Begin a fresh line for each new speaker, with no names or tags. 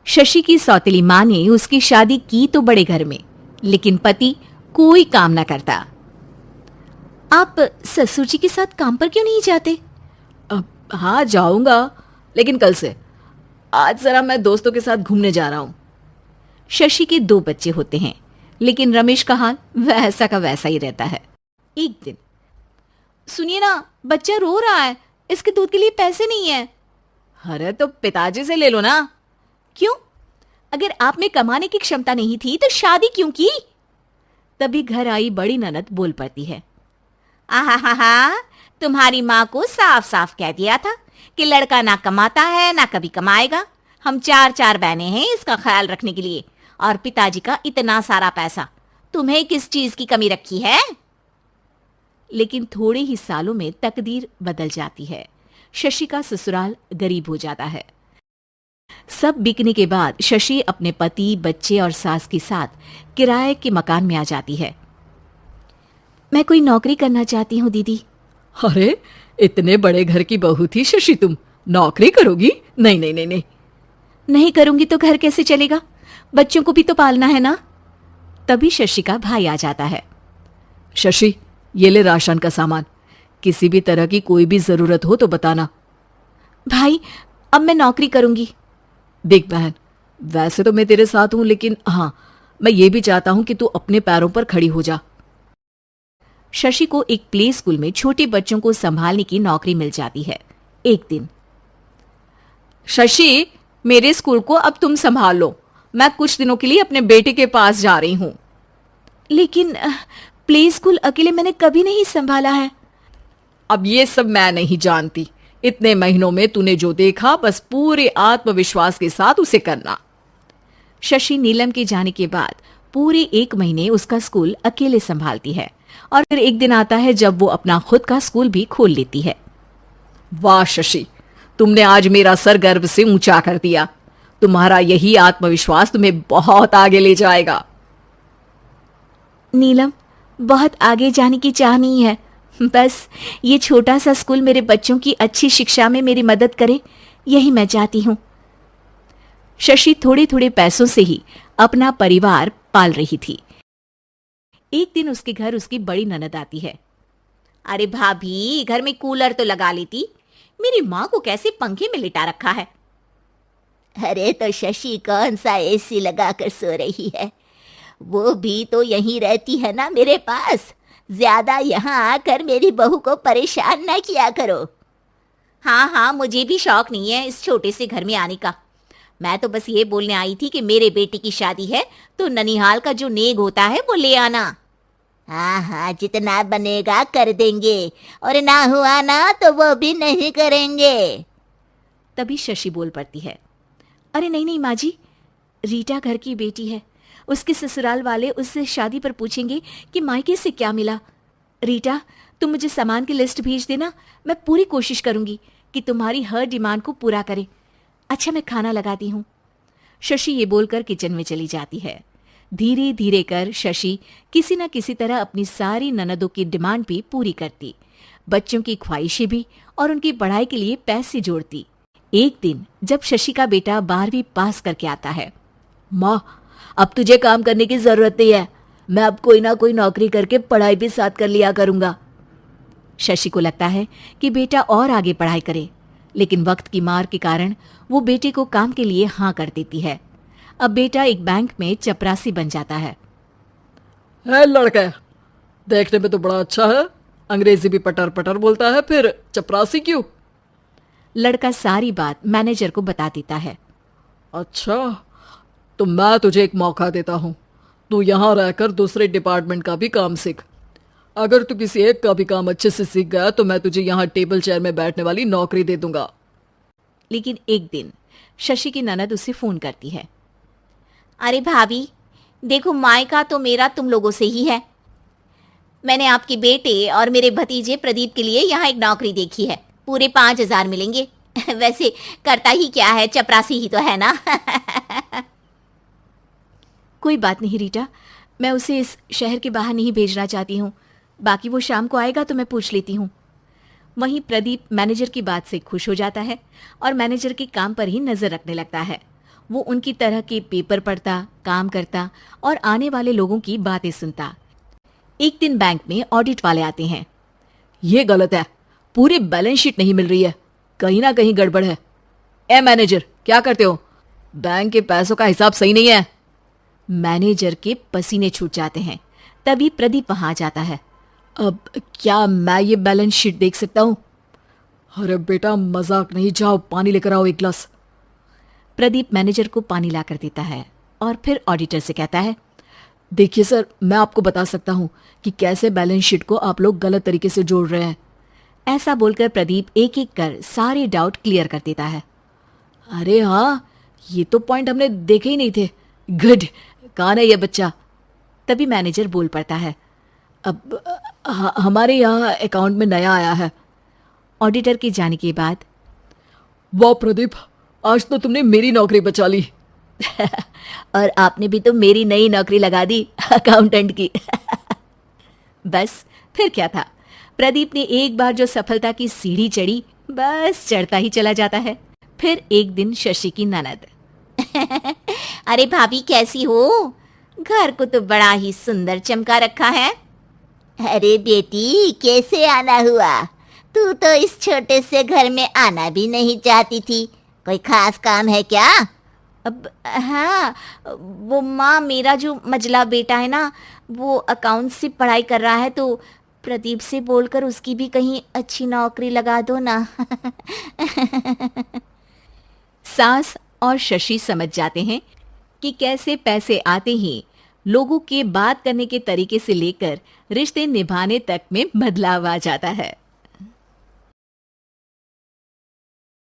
शशि की सौतेली माँ ने उसकी शादी की तो बड़े घर में, लेकिन पति कोई काम ना करता। आप ससुर जी के साथ काम पर क्यों नहीं जाते?
हाँ जाऊंगा, लेकिन कल से। आज जरा मैं दोस्तों के साथ घूमने जा रहा हूं।
शशि के 2 बच्चे होते हैं, लेकिन रमेश का हाल वैसा का वैसा ही रहता है। एक दिन, सुनिए ना, बच्चा रो रहा है, इसके दूध के लिए पैसे नहीं है।
अरे तो पिताजी से ले लो ना।
क्यों? अगर आप में कमाने की क्षमता नहीं थी तो शादी क्यों की? तभी घर आई बड़ी ननद बोल पड़ती है। आहा, तुम्हारी माँ को साफ साफ कह दिया था कि लड़का ना कमाता है ना कभी कमाएगा। हम 4 बहनें हैं इसका ख्याल रखने के लिए, और पिताजी का इतना सारा पैसा, तुम्हें किस चीज की कमी रखी है? लेकिन थोड़े ही सालों में तकदीर बदल जाती है। शशि का ससुराल गरीब हो जाता है। सब बिकने के बाद शशि अपने पति, बच्चे और सास के साथ किराए के मकान में आ जाती है। मैं कोई नौकरी करना चाहती हूँ दीदी।
अरे इतने बड़े घर की बहू थी शशि, तुम नौकरी करोगी? नहीं नहीं नहीं नहीं।
नहीं करूंगी तो घर कैसे चलेगा? बच्चों को भी तो पालना है ना। तभी शशि का भाई आ जाता है।
शशि, ये ले राशन का सामान, किसी भी तरह की कोई भी जरूरत हो तो बताना।
भाई, अब मैं नौकरी करूंगी।
देख बहन, वैसे तो मैं तेरे साथ हूं, लेकिन हाँ, मैं ये भी चाहता हूं कि तू अपने पैरों पर खड़ी हो जा।
शशि को एक प्ले स्कूल में छोटे बच्चों को संभालने की नौकरी मिल जाती है। एक दिन,
शशि, मेरे स्कूल को अब तुम संभाल लो, मैं कुछ दिनों के लिए अपने बेटे के पास जा रही हूं।
लेकिन प्ले स्कूल अकेले मैंने कभी नहीं संभाला है।
अब ये सब मैं नहीं जानती। इतने महीनों में तूने जो देखा, बस पूरे आत्मविश्वास के साथ उसे करना।
शशि नीलम के जाने के बाद पूरे 1 महीने उसका स्कूल अकेले संभालती है, और फिर एक दिन आता है जब वो अपना खुद का स्कूल भी खोल लेती है।
वाह शशि, तुमने आज मेरा सर गर्व से ऊंचा कर दिया। तुम्हारा यही आत्मविश्वास तुम्हें बहुत आगे ले जाएगा।
नीलम, बहुत आगे जाने की चाह नहीं है, बस ये छोटा सा स्कूल मेरे बच्चों की अच्छी शिक्षा में मेरी मदद करे, यही मैं चाहती हूँ। शशि थोड़े थोड़े पैसों से ही अपना परिवार पाल रही थी। एक दिन उसके घर उसकी बड़ी ननद आती है। अरे भाभी, घर में कूलर तो लगा लेती, मेरी माँ को कैसे पंखे में लिटा रखा है?
अरे तो शशि कौन सा एसी लगा कर सो रही है? वो भी तो यहीं रहती है ना मेरे पास। ज्यादा यहाँ आकर मेरी बहू को परेशान ना किया करो।
हाँ, मुझे भी शौक नहीं है इस छोटे से घर में आने का। मैं तो बस ये बोलने आई थी कि मेरे बेटे की शादी है तो ननिहाल का जो नेग होता है वो ले आना।
हाँ, जितना बनेगा कर देंगे, और ना हुआ ना तो वो भी नहीं करेंगे।
तभी शशि बोल पड़ती है। अरे नहीं माँ जी, रीटा घर की बेटी है, उसके ससुराल वाले उससे शादी पर पूछेंगे कि मायके से क्या मिला। रीटा, तुम मुझे सामान की लिस्ट भेज देना, मैं पूरी कोशिश करूंगी कि तुम्हारी हर डिमांड को पूरा करें। अच्छा, मैं खाना लगाती हूँ। शशि ये बोलकर किचन में चली जाती है। धीरे धीरे कर शशि किसी न किसी तरह अपनी सारी ननदों की डिमांड भी पूरी करती, बच्चों की ख्वाहिशें भी, और उनकी पढ़ाई के लिए पैसे जोड़ती। एक दिन जब शशि का बेटा 12वीं पास करके आता है।
माँ, अब तुझे काम करने की जरूरत नहीं है, मैं अब कोई ना कोई नौकरी करके पढ़ाई भी साथ कर लिया करूंगा।
शशि को लगता है कि बेटा और आगे पढ़ाई करे, लेकिन वक्त की मार के कारण वो बेटे को काम के लिए हाँ कर देती है। अब बेटा एक बैंक में चपरासी बन जाता है।
लड़का देखने में तो बड़ा अच्छा है, अंग्रेजी भी पटर पटर बोलता है, फिर चपरासी क्यों?
लड़का सारी बात मैनेजर को बता देता है।
अच्छा, तो मैं तुझे एक मौका देता हूं, तू यहां रहकर दूसरे डिपार्टमेंट का भी काम सीख। अगर तू किसी एक का भी काम अच्छे से सीख गया तो मैं तुझे यहां टेबल चेयर में बैठने वाली नौकरी दे दूंगा।
लेकिन एक दिन शशि की ननद उसे फोन करती है। अरे भाभी, देखो, मायका तो मेरा तुम लोगों से ही है। मैंने आपके बेटे और मेरे भतीजे प्रदीप के लिए यहाँ एक नौकरी देखी है, पूरे 5,000 मिलेंगे। वैसे करता ही क्या है, चपरासी ही तो है ना। कोई बात नहीं रीटा, मैं उसे इस शहर के बाहर नहीं भेजना चाहती हूँ, बाकी वो शाम को आएगा तो मैं पूछ लेती हूँ। वहीं प्रदीप मैनेजर की बात से खुश हो जाता है और मैनेजर के काम पर ही नजर रखने लगता है। वो उनकी तरह के पेपर पढ़ता, काम करता और आने वाले लोगों की बातें सुनता। एक दिन बैंक में ऑडिट वाले आते हैं।
ये गलत है, पूरी बैलेंस शीट नहीं मिल रही है, कहीं ना कहीं गड़बड़ है। ए मैनेजर, क्या करते हो? बैंक के पैसों का हिसाब सही नहीं है।
मैनेजर के पसीने छूट जाते हैं। तभी प्रदीप वहां आ जाता है।
अब क्या मैं ये बैलेंस शीट देख सकता हूँ? अरे बेटा मजाक नहीं, जाओ पानी लेकर आओ एक गिलास।
प्रदीप मैनेजर को पानी लाकर देता है और फिर ऑडिटर से कहता है,
देखिए सर, मैं आपको बता सकता हूँ कि कैसे बैलेंस शीट को आप लोग गलत तरीके से जोड़ रहे हैं।
ऐसा बोलकर प्रदीप एक एक कर सारे डाउट क्लियर कर देता है।
अरे हाँ, ये तो पॉइंट हमने देखे ही नहीं थे। गुड, कौन है ये बच्चा?
तभी मैनेजर बोल पड़ता है,
अब हमारे यहाँ अकाउंट में नया आया है।
ऑडिटर के जाने के बाद,
वाह प्रदीप, आज तो तुमने मेरी नौकरी बचा ली।
और आपने भी तो मेरी नई नौकरी लगा दी अकाउंटेंट की। बस फिर क्या था, प्रदीप ने एक बार जो सफलता की सीढ़ी चढ़ी, बस चढ़ता ही चला जाता है। फिर एक दिन शशि की ननद,
अरे भाभी कैसी हो? घर को तो बड़ा ही सुंदर चमका रखा है। अरे बेटी, कैसे आना हुआ? तू तो इस छोटे से घर में आना भी नहीं चाहती थी, कोई खास काम है क्या?
अब हाँ, वो माँ, मेरा जो मजला बेटा है ना, वो अकाउंट्स से पढ़ाई कर रहा है, तो प्रदीप से बोलकर उसकी भी कहीं अच्छी नौकरी लगा दो ना। सास और शशि समझ जाते हैं कि कैसे पैसे आते ही लोगों के बात करने के तरीके से लेकर रिश्ते निभाने तक में बदलाव आ जाता है।